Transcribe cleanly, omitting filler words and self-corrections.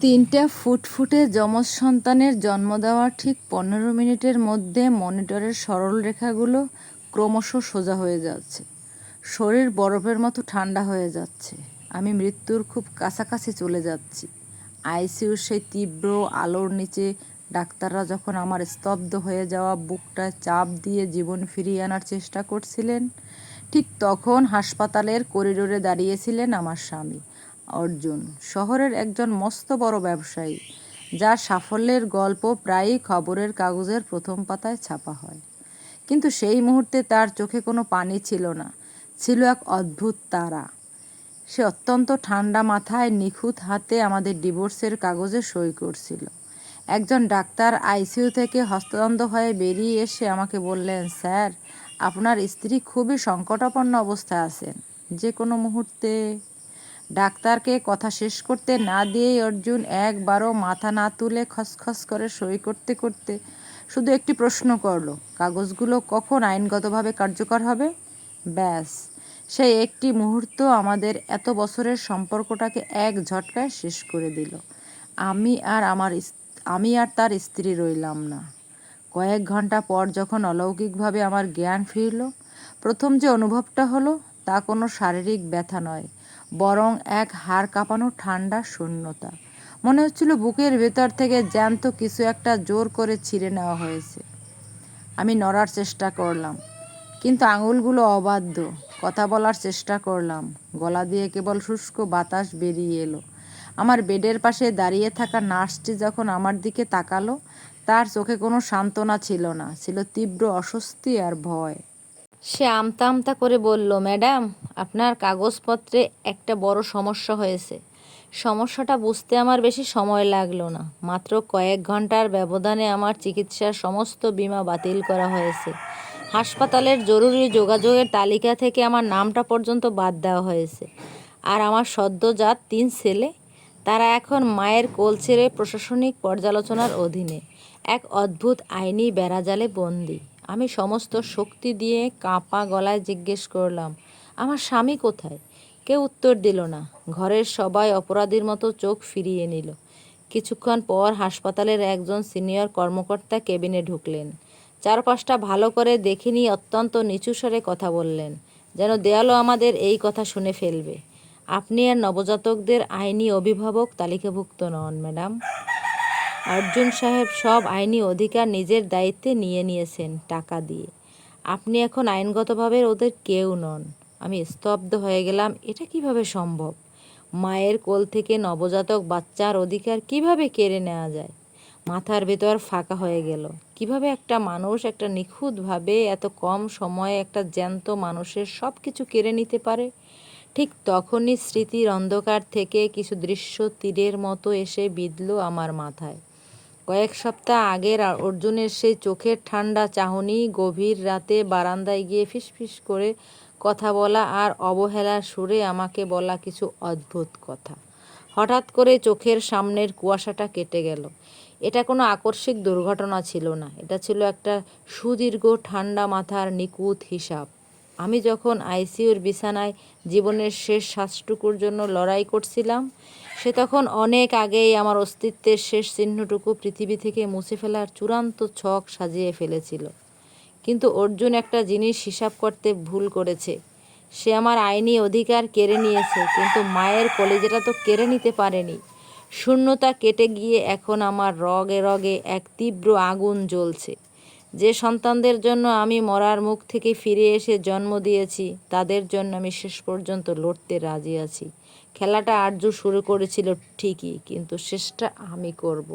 তিনটা ফুটফুটে যমজ সন্তানের জন্ম দেওয়ার ঠিক ১৫ মিনিটের মধ্যে মনিটরের সরল রেখাগুলো ক্রমশ সোজা হয়ে যাচ্ছে। শরীর বরফের মতো ঠান্ডা হয়ে যাচ্ছে। আমি মৃত্যুর খুব কাছাকাছি চলে যাচ্ছি। আইসিইউর সেই তীব্র আলোর নিচে ডাক্তাররা যখন আমার স্তব্ধ হয়ে যাওয়া বুকটায় চাপ দিয়ে জীবন ফিরিয়ে আনার চেষ্টা করছিলেন, ঠিক তখন হাসপাতালের করিডোরে দাঁড়িয়েছিলেন আমার স্বামী অর্জুন, শহরের একজন মস্ত বড় ব্যবসায়ী, যার সাফল্যের গল্প প্রায়ই খবরের কাগজের প্রথম পাতায় ছাপা হয়। কিন্তু সেই মুহূর্তে তার চোখে কোনো পানি ছিল না, ছিল এক অদ্ভুত তাড়া। সে অত্যন্ত ঠান্ডা মাথায় নিখুঁত হাতে আমাদের ডিভোর্সের কাগজে সই করছিল। একজন ডাক্তার আইসিইউ থেকে হস্তদন্ত হয়ে বেরিয়ে এসে আমাকে বললেন, স্যার, আপনার স্ত্রী খুবই সংকটাপন্ন অবস্থায় আছেন, যে কোনো মুহূর্তে। ডাক্তারকে কথা শেষ করতে না দিয়েই অর্জুন একবারও মাথা না তুলে খসখস করে সই করতে করতে শুধু একটি প্রশ্ন করল, কাগজগুলো কখন আইনগতভাবে কার্যকর হবে? ব্যাস, সেই একটি মুহূর্ত আমাদের এত বছরের সম্পর্কটাকে এক ঝটকায় শেষ করে দিল। আমি আর তার স্ত্রী রইলাম না। কয়েক ঘন্টা পর যখন অলৌকিকভাবে আমার জ্ঞান ফিরল, প্রথম যে অনুভবটা হলো তা কোনো শারীরিক ব্যথা নয়, বরং এক হাড় কাঁপানো ঠান্ডা শূন্যতা। মনে হচ্ছিল বুকের ভেতর থেকে জ্যান্ত কিছু একটা জোর করে ছিঁড়ে নেওয়া হয়েছে। আমি নড়ার চেষ্টা করলাম, কিন্তু আঙুলগুলো অবাধ্য। কথা বলার চেষ্টা করলাম, গলা দিয়ে কেবল শুষ্ক বাতাস বেরিয়ে এলো। আমার বেডের পাশে দাঁড়িয়ে থাকা নার্সটি যখন আমার দিকে তাকালো, তার চোখে কোনো সান্ত্বনা ছিল না, ছিল তীব্র অস্বস্তি আর ভয়। সে আমতা আমতা করে বলল, ম্যাডাম, আপনার কাগজপত্রে একটা বড় সমস্যা হয়েছে। সমস্যাটা বুঝতে আমার বেশি সময় লাগলো না। মাত্র কয়েক ঘন্টার ব্যবধানে আমার চিকিৎসার সমস্ত বীমা বাতিল করা হয়েছে। হাসপাতালের জরুরি যোগাযোগের তালিকা থেকে আমার নামটা পর্যন্ত বাদ দেওয়া হয়েছে। আর আমার সদ্যজাত ৩ ছেলে, তারা এখন মায়ের কোল ছেড়ে প্রশাসনিক পর্যালোচনার অধীনে, এক অদ্ভুত আইনি বেড়াজালে বন্দী। আমি সমস্ত শক্তি দিয়ে কাঁপা গলায় জিজ্ঞেস করলাম, আমার স্বামী কোথায়? কেউ উত্তর দিল না। ঘরের সবাই অপরাধীর মতো চোখ ফিরিয়ে নিল। কিছুক্ষণ পর হাসপাতালের একজন সিনিয়র কর্মকর্তা কেবিনে ঢুকলেন। চারপাশটা ভালো করে দেখে নিয়ে অত্যন্ত নিচু স্বরে কথা বললেন, যেন দেয়ালও আমাদের এই কথা শুনে ফেলবে। আপনি আর নবজাতকদের আইনি অভিভাবক তালিকাভুক্ত নন, ম্যাডাম। অর্জুন সাহেব সব আইনি অধিকার নিজের দায়িত্বে নিয়ে নিয়েছেন টাকা দিয়ে। আপনি এখন আইনগতভাবে ওদের কেউ নন। আমি স্তব্ধ হয়ে গেলাম। এটা কিভাবে সম্ভব? মায়ের কোল থেকে নবজাতক বাচ্চার অধিকার কিভাবে কেড়ে নেওয়া যায়? মাথার ভেতর ফাঁকা হয়ে গেল। কিভাবে একটা মানুষ একটা নিখুঁতভাবে এত কম সময়ে একটা জ্যান্ত মানুষের সব কিছু কেড়ে নিতে পারে? ঠিক তখনই স্মৃতির অন্ধকার থেকে কিছু দৃশ্য তীরের মতো এসে বিঁধল আমার মাথায়। কয়েক সপ্তাহ আগের অর্জুনের সেই চোখের ঠান্ডা চাহনি, গভীর রাতে বারান্দায় গিয়ে ফিসফিস করে কথা বলা আর অবহেলার সুরে আমাকে বলা কিছু অদ্ভুত কথা। হঠাৎ করে চোখের সামনের কুয়াশাটা কেটে গেল। এটা কোনো আকস্মিক দুর্ঘটনা ছিল না, এটা ছিল একটা সুদীর্ঘ ঠান্ডা মাথার নিখুঁত হিসাব। আমি যখন আইসিইউর বিছানায় জীবনের শেষ শ্বাসটুকুর জন্য লড়াই করছিলাম, সে তখন অনেক আগেই আমার অস্তিত্বের শেষ চিহ্নটুকু পৃথিবী থেকে মুছে ফেলার চূড়ান্ত ছক সাজিয়ে ফেলেছিল। কিন্তু অর্জুন একটা জিনিস হিসাব করতে ভুল করেছে। সে আমার আইনি অধিকার কেড়ে নিয়েছে, কিন্তু মায়ের কলিজাটা তো কেড়ে নিতে পারেনি। শূন্যতা কেটে গিয়ে এখন আমার রগে রগে এক তীব্র আগুন জ্বলছে। যে সন্তানদের জন্য আমি মরার মুখ থেকে ফিরে এসে জন্ম দিয়েছি, তাদের জন্য আমি শেষ পর্যন্ত লড়তে রাজি আছি। খেলাটা আরজু শুরু করেছিল ঠিকই, কিন্তু শেষটা আমি করব।